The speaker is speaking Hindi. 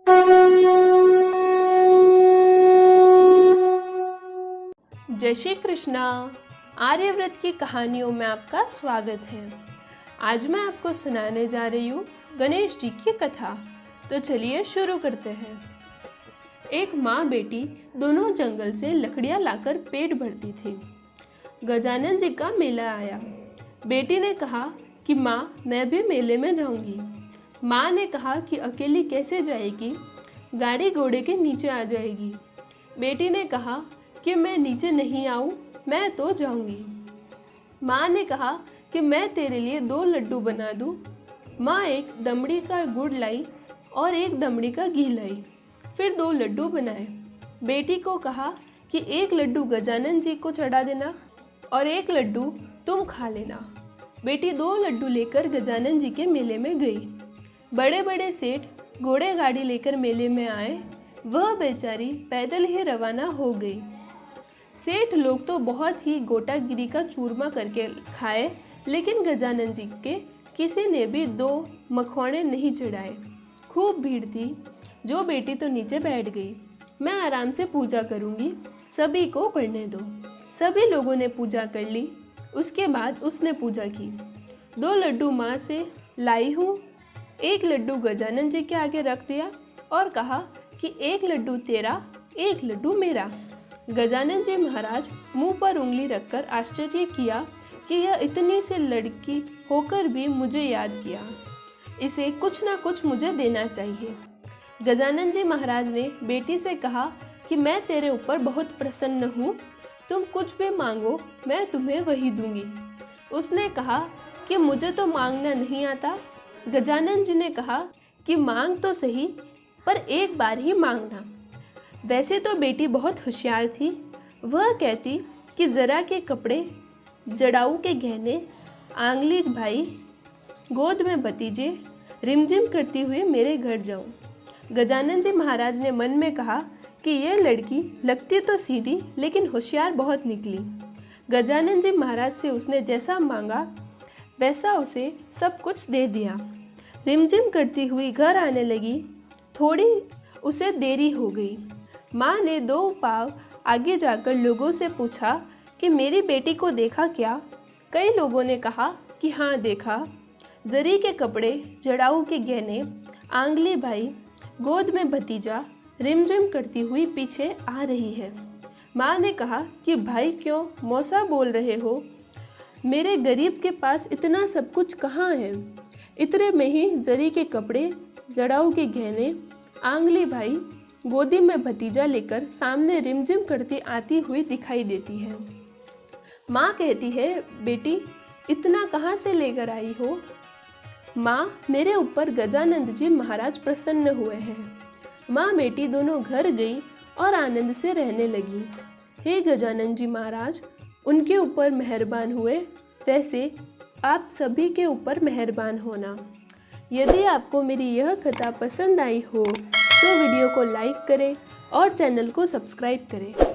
जय श्री कृष्णा। आर्यव्रत की कहानियों में आपका स्वागत है। आज मैं आपको सुनाने जा रही हूँ गणेश जी की कथा। तो चलिए शुरू करते हैं। एक माँ बेटी दोनों जंगल से लकड़ियाँ लाकर पेट भरती थी। गजानन जी का मेला आया। बेटी ने कहा कि माँ, मैं भी मेले में जाऊंगी। माँ ने कहा कि अकेली कैसे जाएगी, गाड़ी घोड़े के नीचे आ जाएगी। बेटी ने कहा कि मैं नीचे नहीं आऊं, मैं तो जाऊंगी। माँ ने कहा कि मैं तेरे लिए 2 लड्डू बना दूं। माँ एक दमड़ी का गुड़ लाई और एक दमड़ी का घी लाई, फिर 2 लड्डू बनाए। बेटी को कहा कि 1 लड्डू गजानन जी को चढ़ा देना और 1 लड्डू तुम खा लेना। बेटी 2 लड्डू लेकर गजानन जी के मेले में गई। बड़े बड़े सेठ घोड़े गाड़ी लेकर मेले में आए। वह बेचारी पैदल ही रवाना हो गई। सेठ लोग तो बहुत ही गोटागिरी का चूरमा करके खाए, लेकिन गजानन जी के किसी ने भी 2 मखौड़े नहीं चढ़ाए। खूब भीड़ थी। जो बेटी तो नीचे बैठ गई। मैं आराम से पूजा करूंगी, सभी को करने दो। सभी लोगों ने पूजा कर ली। उसके बाद उसने पूजा की। 2 लड्डू माँ से लाई हूँ, 1 लड्डू गजानन जी के आगे रख दिया और कहा कि 1 लड्डू तेरा, 1 लड्डू मेरा। गजानन जी महाराज मुंह पर उंगली रखकर आश्चर्य किया कि यह इतनी सी लड़की होकर भी मुझे याद किया। इसे कुछ ना कुछ मुझे देना चाहिए। गजानन जी महाराज ने बेटी से कहा कि मैं तेरे ऊपर बहुत प्रसन्न हूँ, तुम कुछ भी मांगो मैं तुम्हें वही दूंगी। उसने कहा कि मुझे तो मांगना नहीं आता। गजानन जी ने कहा कि मांग तो सही, पर एक बार ही मांगना। वैसे तो बेटी बहुत होशियार थी। वह कहती कि ज़रा के कपड़े, जड़ाऊ के गहने, आंगली भाई, गोद में भतीजे, रिमझिम करती हुए मेरे घर जाऊं। गजानन जी महाराज ने मन में कहा कि यह लड़की लगती तो सीधी, लेकिन होशियार बहुत निकली। गजानन जी महाराज से उसने जैसा मांगा वैसा उसे सब कुछ दे दिया। रिमझिम करती हुई घर आने लगी। थोड़ी उसे देरी हो गई। माँ ने 2 पाव आगे जाकर लोगों से पूछा कि मेरी बेटी को देखा क्या? कई लोगों ने कहा कि हाँ देखा। जरी के कपड़े, जड़ाऊ के गहने, आंगली भाई, गोद में भतीजा, रिमझिम करती हुई पीछे आ रही है। माँ ने कहा कि भाई क्यों मौसा बोल रहे हो? मेरे गरीब के पास इतना सब कुछ कहाँ है? इतने में ही जरी के कपड़े, जड़ाऊ के गहने, आंगली भाई, गोदी में भतीजा लेकर सामने रिमझिम करती आती हुई दिखाई देती है। माँ कहती है, बेटी इतना कहाँ से लेकर आई हो? माँ, मेरे ऊपर गजानंद जी महाराज प्रसन्न हुए हैं। माँ बेटी दोनों घर गई और आनंद से रहने लगी। हे गजानन जी महाराज, उनके ऊपर मेहरबान हुए, वैसे आप सभी के ऊपर मेहरबान होना। यदि आपको मेरी यह कथा पसंद आई हो तो वीडियो को लाइक करें और चैनल को सब्सक्राइब करें।